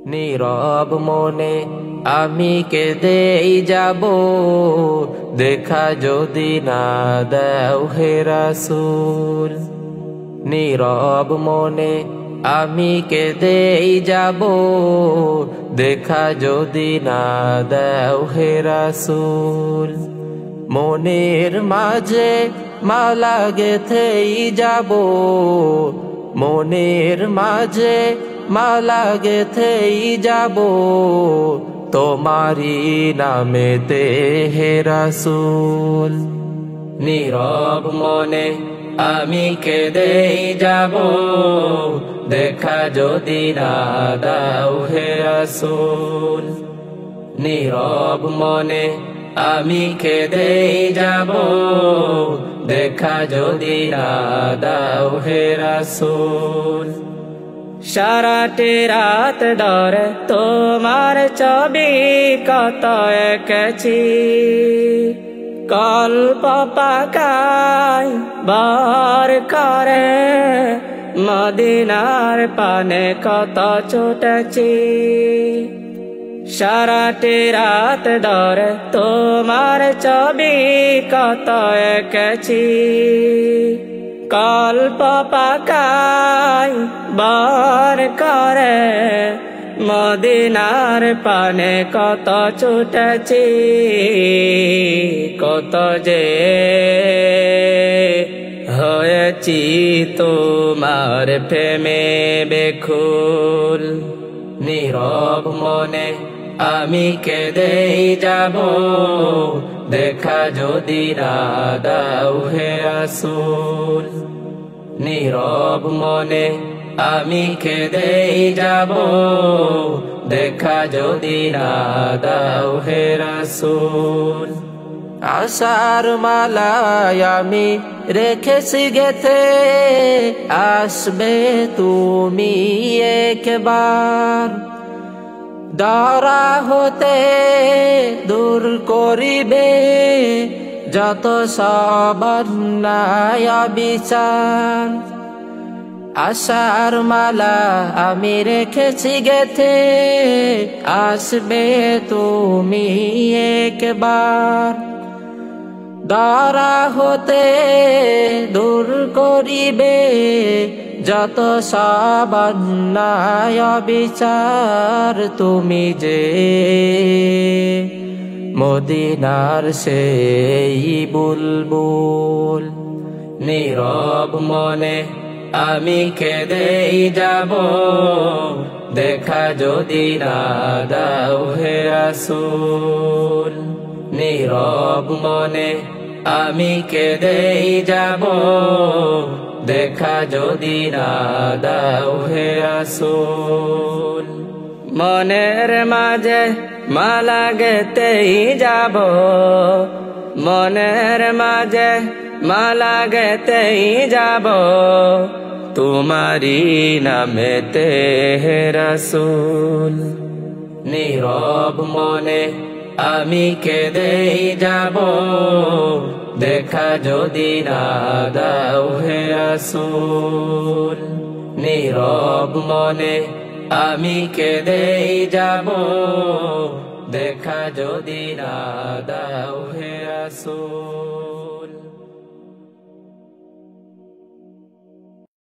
নীরব মনে আমি কেঁদেই যাব, দেখা যদি না দাও হে রাসূল। নীরব মনে আমি কেঁদেই যাব, দেখা যদি না দাও হে রাসূল। মনের মাঝে মালা গেঁথেই যাব, মনের মাঝে মালা গেঁথেই যাব, তোমারি নামেতে হে রাসূল। নীরব মনে আমি কেঁদেই যাব, দেখা যদি না দাও হে রাসূল। নীরব মনে আমি কেঁদেই যাব, দেখা যদি না দাও হে রাসূল। সারাটি রাত ধরে তোমার ছবি কত এঁকেছি, কল্প পাকায় বার করে মদিনার পানে কত ছুটেছি। সারাটি রাত ধরে তোমার ছবি কত এঁকেছি, কল্প পাকায় বার করে মদিনার পানে কত ছুটেছি। কত যে হয়েছি তোমার প্রেমে বেকুল। নীরব মনে আমি কেঁদেই যাব, দেখা যদি না দাও হে রাসূল। নীরব মনে আমি কেঁদেই যাব, দেখা যদি না দাও হে রাসূল। আশার মালায় আমি রেখেছি গেথে, আসবে তুমি একবার। ধরা হতে দূর করিবে যত সব অন্যায় বিচার। আশার মালা আমি রেখেছি গেথে, আসবে তুমি একবার। ধরা হতে দূর করিবে যত সব অন্যায় বিচার। তুমি যে মদিনার সেই বুলবুল। নীরব মনে আমি কেঁদেই যাব, দেখা যদি না দাও হে রাসূল। নীরব মনে আমি কেঁদেই যাব, দেখা যদি না দাও হে রাসূল। মনের মাঝে মালা গেঁথেই যাব, মনের মাঝে মালা গেঁথেই যাব, তোমারি নামেতে হে রাসূল। নীরব মনে আমি কেঁদেই যাব, দেখা যদি না দাও হে রাসূল। নীরব মনে আমি কেঁদেই যাব, দেখা যদি না দাও হে রাসূল।